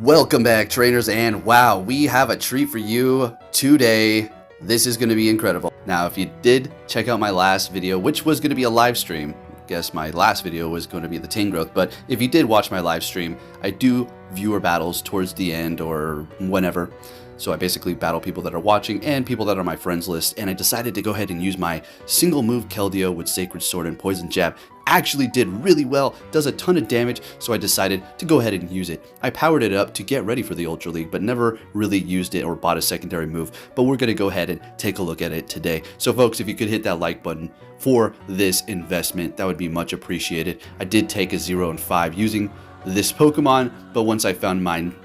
Welcome back, trainers, and wow, we have a treat for you today. This is going to be incredible. Now, if you did check out my last video, which was going to be a live stream, I guess my last video was going to be the Tangrowth, but if you did watch my live stream, I do viewer battles towards the end or whenever. So I basically battle people that are watching and people that are my friends list, and I decided to go ahead and use my single move Keldeo with Sacred Sword and Poison Jab. Actually did really well, does a ton of damage, so I decided to go ahead and use it. I powered it up to get ready for the Ultra League, but never really used it or bought a secondary move, but we're going to go ahead and take a look at it today. So folks, if you could hit that like button for this investment, that would be much appreciated. I did take a 0 and 5 using this Pokemon, but once I found mine,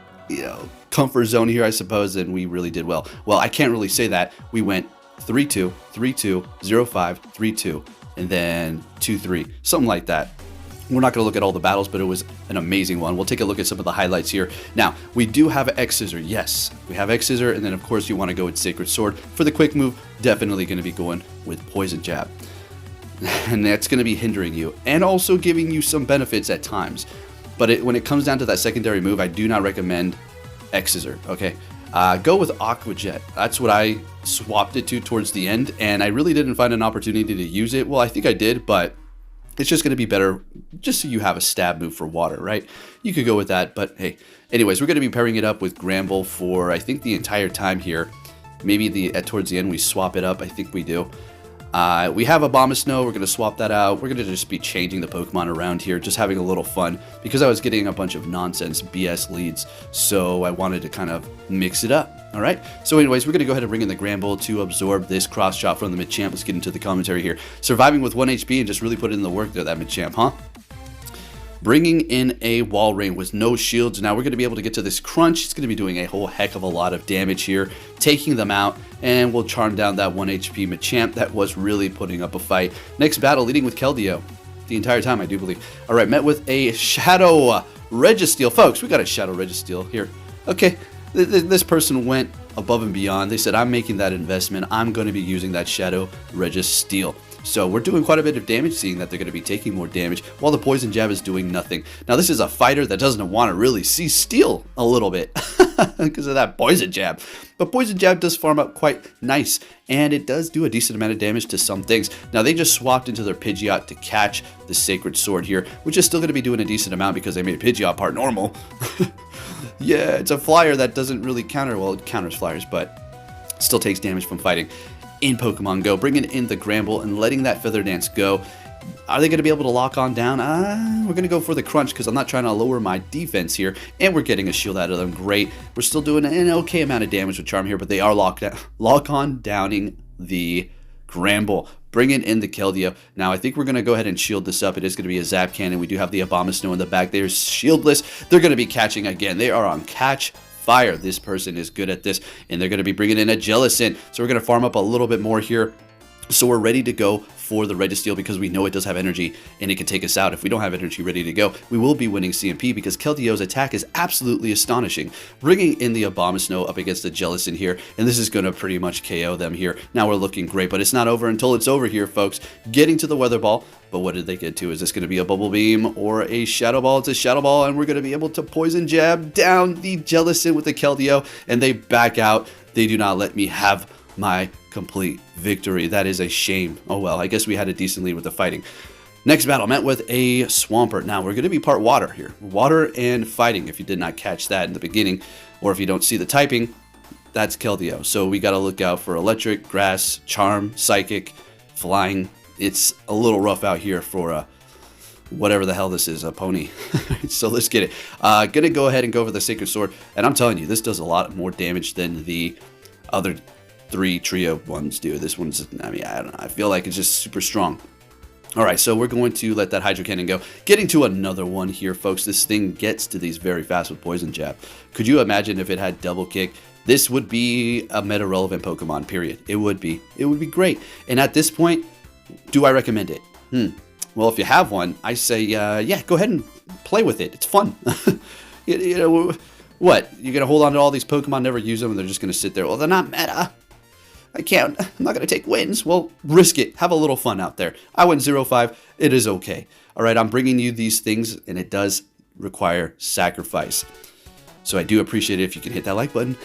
comfort zone here, I suppose, and we really did well. Well, I can't really say that. We went 3-2, 3-2, 0-5, 3-2, and then 2-3, something like that. We're not going to look at all the battles, but it was an amazing one. We'll take a look at some of the highlights here. Now, we do have X-Scissor. Yes, we have X-Scissor, and then, of course, you want to go with Sacred Sword. For the quick move, definitely going to be going with Poison Jab. And that's going to be hindering you and also giving you some benefits at times. But when it comes down to that secondary move, I do not recommend X-Scissor, okay? Go with Aqua Jet. That's what I swapped it to towards the end, and I really didn't find an opportunity to use it. Well, I think I did, but it's just going to be better just so you have a stab move for water, right? You could go with that, but hey. Anyways, we're going to be pairing it up with Gramble for, I think, the entire time here. Maybe towards the end we swap it up. I think we do. We have Abomasnow, we're going to swap that out. We're going to just be changing the Pokemon around here, just having a little fun, because I was getting a bunch of nonsense BS leads, so I wanted to kind of mix it up. Alright, so anyways, we're going to go ahead and bring in the Gramble to absorb this cross shot from the Machamp. Let's get into the commentary here. Surviving with 1 HP and just really put in the work there, that Machamp, huh? Bringing in a Walrein with no shields. Now we're going to be able to get to this crunch. It's going to be doing a whole heck of a lot of damage here, taking them out, and we'll charm down that 1 HP Machamp that was really putting up a fight. Next battle, leading with Keldeo the entire time, I do believe. All right, met with a Shadow Registeel. Folks, we got a Shadow Registeel here. Okay, this person went above and beyond. They said, I'm making that investment. I'm going to be using that Shadow Registeel. So we're doing quite a bit of damage, seeing that they're going to be taking more damage, while the Poison Jab is doing nothing. Now, this is a fighter that doesn't want to really see Steel a little bit because of that Poison Jab. But Poison Jab does farm up quite nice, and it does do a decent amount of damage to some things. Now, they just swapped into their Pidgeot to catch the Sacred Sword here, which is still going to be doing a decent amount because they made Pidgeot part normal. Yeah, it's a flyer that doesn't really counter, well, it counters flyers, but still takes damage from fighting. In Pokemon Go, bringing in the Gramble and letting that Feather Dance go. Are they going to be able to lock on down? We're going to go for the crunch because I'm not trying to lower my defense here, and we're getting a shield out of them. Great. We're still doing an okay amount of damage with Charm here, but they are lock on downing the Gramble. Bringing in the Keldeo. Now, I think we're going to go ahead and shield this up. It is going to be a Zap Cannon. We do have the Abomasnow in the back. They're shieldless. They're going to be catching again. They are on catch fire. This person is good at this, and they're going to be bringing in a Jellicent. So we're going to farm up a little bit more here. So we're ready to go for the Registeel because we know it does have energy and it can take us out. If we don't have energy ready to go, we will be winning CMP because Keldeo's attack is absolutely astonishing. Bringing in the Abomasnow up against the Jellicent here, and this is going to pretty much KO them here. Now we're looking great, but it's not over until it's over here, folks. Getting to the Weather Ball, but what did they get to? Is this going to be a Bubble Beam or a Shadow Ball? It's a Shadow Ball, and we're going to be able to Poison Jab down the Jellicent with the Keldeo, and they back out. They do not let me have my complete victory. That is a shame. Oh well, I guess we had a decent lead with the fighting. Next battle, met with a Swampert. Now, we're going to be part water here. Water and fighting, if you did not catch that in the beginning, or if you don't see the typing, that's Keldeo. So we got to look out for electric, grass, charm, psychic, flying. It's a little rough out here for whatever the hell this is, a pony. So let's get it. Gonna go ahead and go for the Sacred Sword, and I'm telling you, this does a lot more damage than the other 3 trio ones do. This one's, I mean, I don't know. I feel like it's just super strong. All right, so we're going to let that Hydro Cannon go. Getting to another one here, folks. This thing gets to these very fast with Poison Jab. Could you imagine if it had Double Kick? This would be a meta-relevant Pokemon, period. It would be. It would be great. And at this point, do I recommend it? Well, if you have one, I say, yeah, go ahead and play with it. It's fun. you know, what? You're going to hold on to all these Pokemon, never use them, and they're just going to sit there. Well, they're not meta. I'm not going to take wins. Well, risk it. Have a little fun out there. I went 0-5. It is okay. All right, I'm bringing you these things, and it does require sacrifice. So I do appreciate it if you can hit that like button.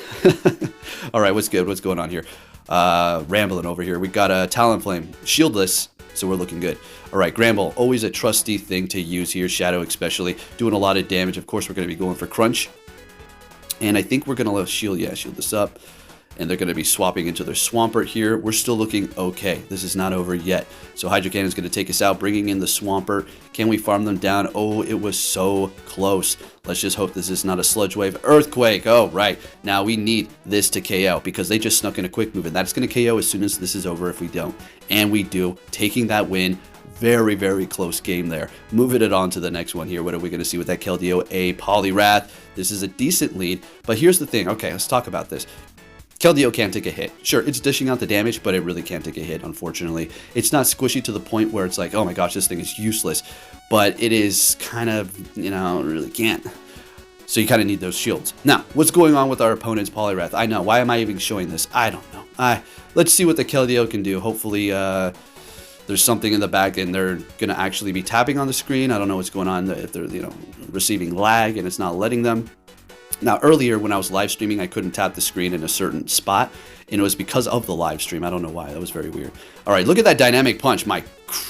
All right, what's good? What's going on here? Rambling over here. We got a Talonflame, shieldless, so we're looking good. All right, Gramble, always a trusty thing to use here. Shadow especially, doing a lot of damage. Of course, we're going to be going for Crunch. And I think we're going to shield this up. And they're going to be swapping into their Swampert here. We're still looking okay. This is not over yet. So Hydro Cannon is going to take us out, bringing in the Swampert. Can we farm them down? Oh, it was so close. Let's just hope this is not a Sludge Wave. Earthquake. Oh, right. Now we need this to KO because they just snuck in a quick move. And that's going to KO as soon as this is over if we don't. And we do. Taking that win. Very, very close game there. Moving it on to the next one here. What are we going to see with that Keldeo? A Poliwrath. This is a decent lead. But here's the thing. Okay, let's talk about this. Keldeo can't take a hit. Sure, it's dishing out the damage, but it really can't take a hit, unfortunately. It's not squishy to the point where it's like, oh my gosh, this thing is useless. But it is kind of, really can't. So you kind of need those shields. Now, what's going on with our opponent's Poliwrath? I know. Why am I even showing this? I don't know. Let's see what the Keldeo can do. Hopefully, there's something in the back and they're going to actually be tapping on the screen. I don't know what's going on, if they're, receiving lag and it's not letting them. Now, earlier when I was live streaming, I couldn't tap the screen in a certain spot, and it was because of the live stream. I don't know why. That was very weird. All right, look at that dynamic punch. My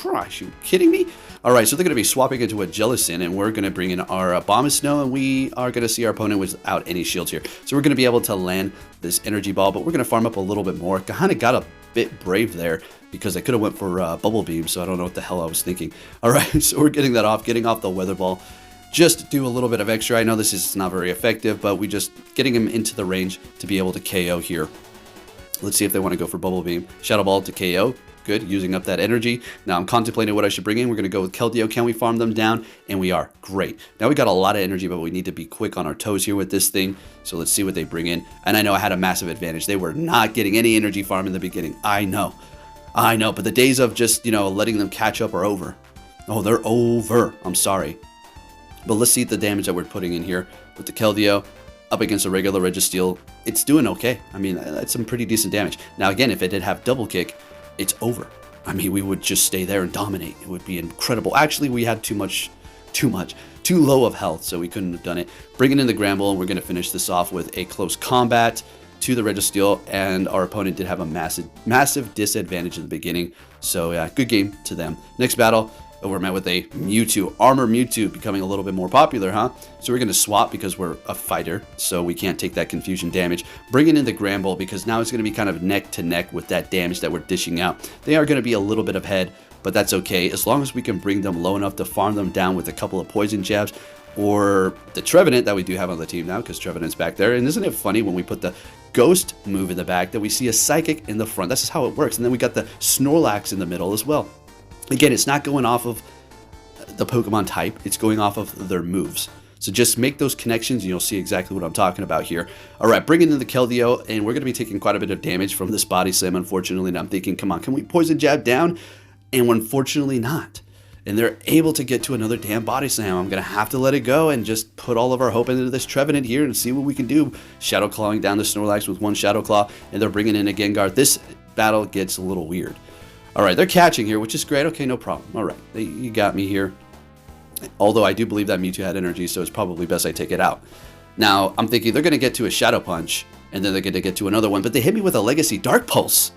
gosh, you kidding me? All right, so they're going to be swapping into a Jellicent, and we're going to bring in our Abomasnow, and we are going to see our opponent without any shields here. So we're going to be able to land this Energy Ball, but we're going to farm up a little bit more. Kind of got a bit brave there because I could have went for Bubble Beam, so I don't know what the hell I was thinking. All right, so we're getting that off, getting off the Weather Ball. Just do a little bit of extra. I know this is not very effective, but we just getting him into the range to be able to KO here. Let's see if they want to go for Bubble Beam. Shadow Ball to KO. Good, using up that energy. Now I'm contemplating what I should bring in. We're going to go with Keldeo. Can we farm them down? And we are. Great. Now we got a lot of energy, but we need to be quick on our toes here with this thing. So let's see what they bring in. And I know I had a massive advantage. They were not getting any energy farm in the beginning. I know. But the days of just, letting them catch up are over. Oh, they're over. I'm sorry. But let's see the damage that we're putting in here with the Keldeo up against a regular Registeel. It's doing okay. I mean, that's some pretty decent damage. Now, again, if it did have double kick, it's over. I mean, we would just stay there and dominate. It would be incredible. Actually, we had too low of health, so we couldn't have done it. Bringing in the Gramble, and we're going to finish this off with a close combat to the Registeel, and our opponent did have a massive disadvantage in the beginning. So, yeah, good game to them. Next battle. We're met with a Mewtwo, Armor Mewtwo, becoming a little bit more popular, huh? So we're going to swap because we're a fighter, so we can't take that confusion damage. Bringing in the Gramble because now it's going to be kind of neck to neck with that damage that we're dishing out. They are going to be a little bit ahead, but that's okay. As long as we can bring them low enough to farm them down with a couple of poison jabs, or the Trevenant that we do have on the team now, because Trevenant's back there. And isn't it funny when we put the Ghost move in the back that we see a Psychic in the front? That's just how it works. And then we got the Snorlax in the middle as well. Again, it's not going off of the Pokemon type, it's going off of their moves. So just make those connections and you'll see exactly what I'm talking about here. All right, bringing in the Keldeo, and we're going to be taking quite a bit of damage from this Body Slam, unfortunately. And I'm thinking, come on, can we Poison Jab down? And unfortunately not. And they're able to get to another damn Body Slam. I'm going to have to let it go and just put all of our hope into this Trevenant here and see what we can do. Shadow Clawing down the Snorlax with one Shadow Claw, and they're bringing in a Gengar. This battle gets a little weird. All right, they're catching here, which is great. Okay, no problem. All right, you got me here. Although I do believe that Mewtwo had energy, so it's probably best I take it out. Now, I'm thinking they're going to get to a Shadow Punch, and then they're going to get to another one, but they hit me with a Legacy Dark Pulse.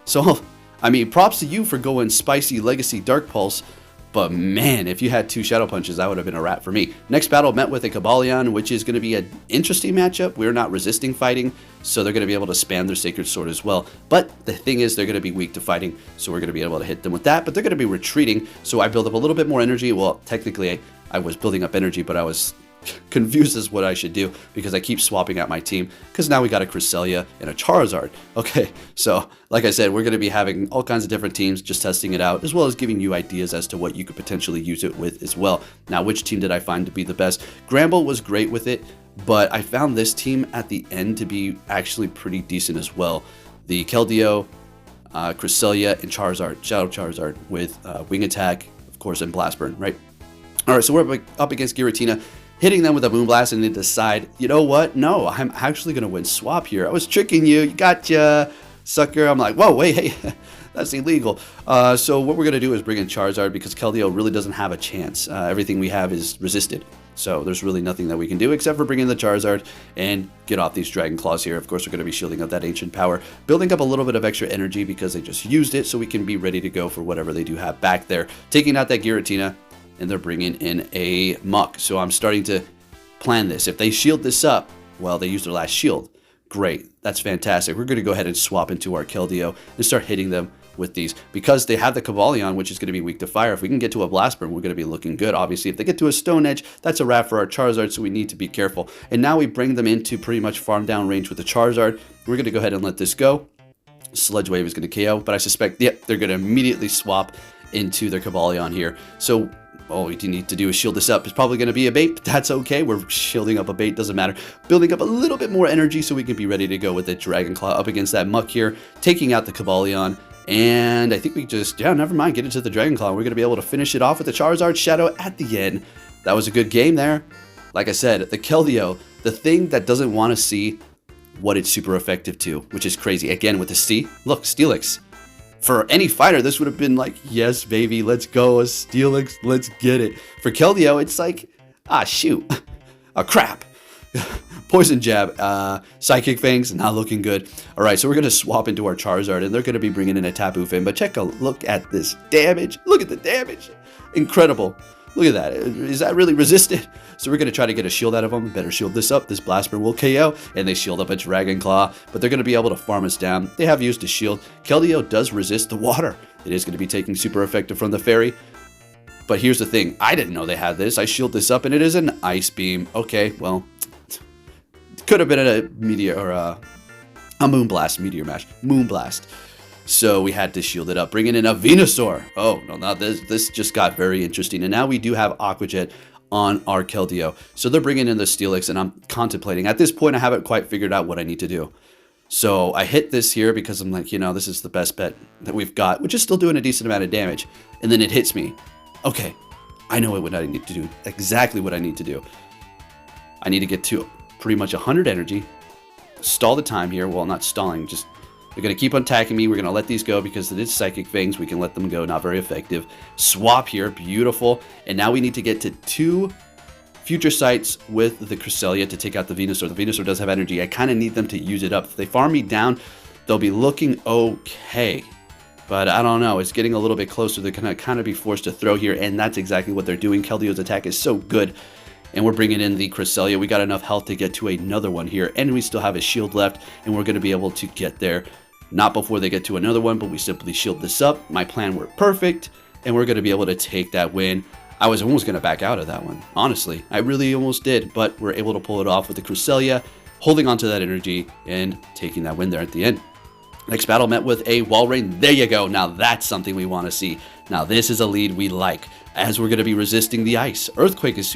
So, I mean, props to you for going spicy Legacy Dark Pulse, but man, if you had two Shadow Punches, that would have been a wrap for me. Next battle met with a Cobalion, which is going to be an interesting matchup. We're not resisting fighting, so they're going to be able to spam their Sacred Sword as well. But the thing is, they're going to be weak to fighting, so we're going to be able to hit them with that, but they're going to be retreating, so I build up a little bit more energy. Well, technically, I was building up energy, but I was confused as what I should do because I keep swapping out my team because now we got a Cresselia and a Charizard. Okay, so like I said, we're going to be having all kinds of different teams, just testing it out, as well as giving you ideas as to what you could potentially use it with as well. Now, which team did I find to be the best? Gramble was great with it, but I found this team at the end to be actually pretty decent as well. The Keldeo, Cresselia, and Charizard, Shadow Charizard with Wing Attack, of course, and Blast Burn, right? All right, so we're up against Giratina, hitting them with a Moonblast, and they decide, you know what? No, I'm actually going to win swap here. I was tricking you. You gotcha, sucker. I'm like, whoa, wait, hey, that's illegal. So what we're going to do is bring in Charizard because Keldeo really doesn't have a chance. Everything we have is resisted. So there's really nothing that we can do except for bring in the Charizard and get off these Dragon Claws here. Of course, we're going to be shielding up that Ancient Power, building up a little bit of extra energy because they just used it, so we can be ready to go for whatever they do have back there. Taking out that Giratina, and they're bringing in a Muck. So I'm starting to plan this. If they shield this up, well, they used their last shield. Great. That's fantastic. We're going to go ahead and swap into our Keldeo and start hitting them with these, because they have the Cobalion, which is going to be weak to fire. If we can get to a Blast Burn, we're going to be looking good. Obviously, if they get to a Stone Edge, that's a wrap for our Charizard, so we need to be careful. And now we bring them into pretty much farm down range with the Charizard. We're going to go ahead and let this go. Sludge Wave is going to KO, but I suspect, yep, they're going to immediately swap into their Cobalion here. So all we need to do is shield this up. It's probably going to be a bait, but that's okay. We're shielding up a bait, doesn't matter. Building up a little bit more energy so we can be ready to go with the Dragon Claw up against that Muck here, taking out the Cobalion. And I think we just, yeah, never mind, get into the Dragon Claw. We're going to be able to finish it off with the Charizard Shadow at the end. That was a good game there. Like I said, the Keldeo, the thing that doesn't want to see what it's super effective to, which is crazy. Again, with the C, look, Steelix. For any fighter, this would have been like, yes, baby, let's go, a Steelix, let's get it. For Keldeo, it's like, ah, shoot, crap. Poison Jab, Psychic Fangs, not looking good. All right, so we're going to swap into our Charizard, and they're going to be bringing in a Tapu Fini. But check a look at this damage. Look at the damage. Incredible. Look at that. Is that really resisted? So we're going to try to get a shield out of them. Better shield this up. This Blast Burn will KO, and they shield up a Dragon Claw. But they're going to be able to farm us down. They have used a shield. Keldeo does resist the water. It is going to be taking super effective from the Fairy. But here's the thing. I didn't know they had this. I shield this up, and it is an Ice Beam. Okay, well, could have been a Meteor or a Moonblast, Meteor Mash, Moonblast. So we had to shield it up, bringing in a Venusaur. Oh, no, not this. This just got very interesting. And now we do have Aqua Jet on our Keldeo. So they're bringing in the Steelix, and I'm contemplating. At this point, I haven't quite figured out what I need to do. So I hit this here because I'm like, you know, this is the best bet that we've got, which is still doing a decent amount of damage. And then it hits me. Okay, I know what I need to do. Exactly what I need to do. I need to get to pretty much 100 energy. Stall the time here. Well, not stalling, just they're going to keep on attacking me. We're going to let these go because it is Psychic Fangs. We can let them go. Not very effective. Swap here. Beautiful. And now we need to get to 2 Future Sights with the Cresselia to take out the Venusaur. The Venusaur does have energy. I kind of need them to use it up. If they farm me down, they'll be looking okay. But I don't know. It's getting a little bit closer. They're going to kind of be forced to throw here, and that's exactly what they're doing. Keldeo's attack is so good. And we're bringing in the Cresselia. We got enough health to get to another one here, and we still have a shield left, and we're going to be able to get there. Not before they get to another one, but we simply shield this up. My plan worked perfect, and we're going to be able to take that win. I was almost going to back out of that one, honestly. I really almost did, but we're able to pull it off with the Cresselia, holding onto that energy, and taking that win there at the end. Next battle met with a Walrein. There you go. Now that's something we want to see. Now this is a lead we like, as we're going to be resisting the ice. Earthquake is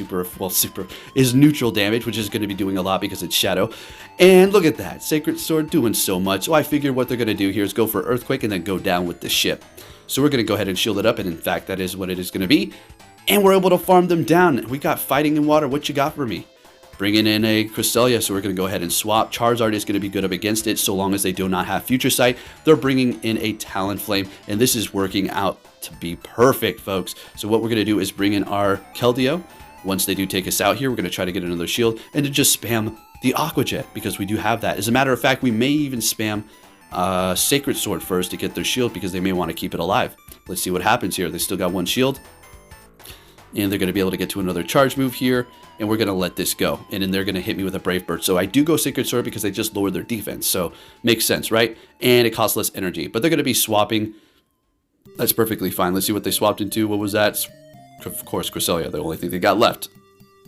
is neutral damage, which is going to be doing a lot because it's Shadow. And look at that. Sacred Sword doing so much. So I figured what they're going to do here is go for Earthquake and then go down with the ship. So we're going to go ahead and shield it up, and in fact, that is what it is going to be. And we're able to farm them down. We got Fighting in Water. What you got for me? Bringing in a Cresselia, so we're going to go ahead and swap. Charizard is going to be good up against it, so long as they do not have Future Sight. They're bringing in a Talonflame, and this is working out to be perfect, folks. So what we're going to do is bring in our Keldeo. Once they do take us out here, we're going to try to get another shield, and to just spam the Aqua Jet, because we do have that. As a matter of fact, we may even spam Sacred Sword first to get their shield, because they may want to keep it alive. Let's see what happens here. They still got one shield, and they're going to be able to get to another charge move here. And we're going to let this go. And then they're going to hit me with a Brave Bird. So I do go Sacred Sword because they just lowered their defense. So makes sense, right? And it costs less energy. But they're going to be swapping. That's perfectly fine. Let's see what they swapped into. What was that? Of course, Cresselia, the only thing they got left.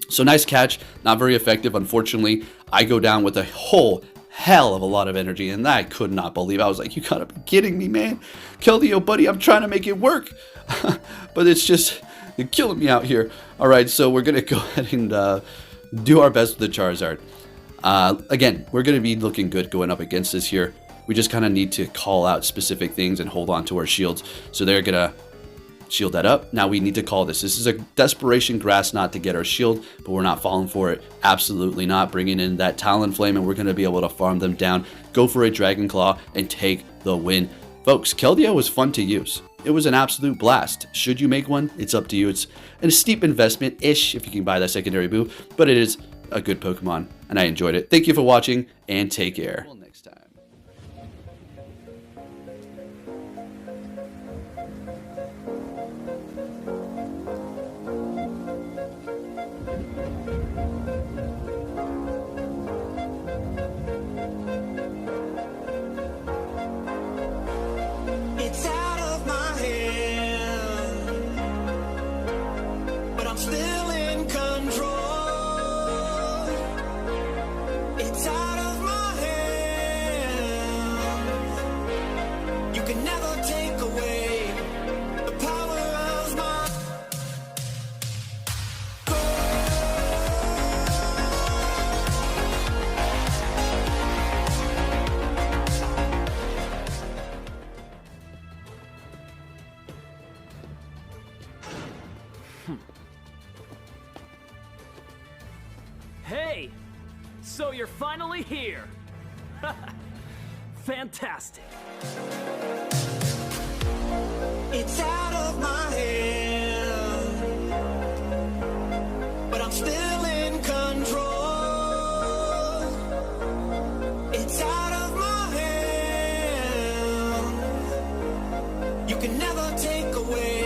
So nice catch. Not very effective, unfortunately. I go down with a whole hell of a lot of energy. And I could not believe. I was like, you gotta be kidding me, man. Keldeo, buddy, I'm trying to make it work. But it's just... You're killing me out here. All right, so we're going to go ahead and do our best with the Charizard. Again, we're going to be looking good going up against this here. We just kind of need to call out specific things and hold on to our shields. So they're going to shield that up. Now we need to call this. This is a Desperation Grass Knot to get our shield, but we're not falling for it. Absolutely not. Bringing in that Talonflame, and we're going to be able to farm them down, go for a Dragon Claw, and take the win. Folks, Keldeo was fun to use. It was an absolute blast. Should you make one? It's up to you. It's a steep investment-ish if you can buy that secondary boo, but it is a good Pokemon, and I enjoyed it. Thank you for watching, and take care. Until next time. It's out of my hand, but I'm still in control. It's out of my hand. You can never take away the power of my Hey! So you're finally here! Fantastic! It's out of my hand, but I'm still in control. It's out of my hand. You can never take away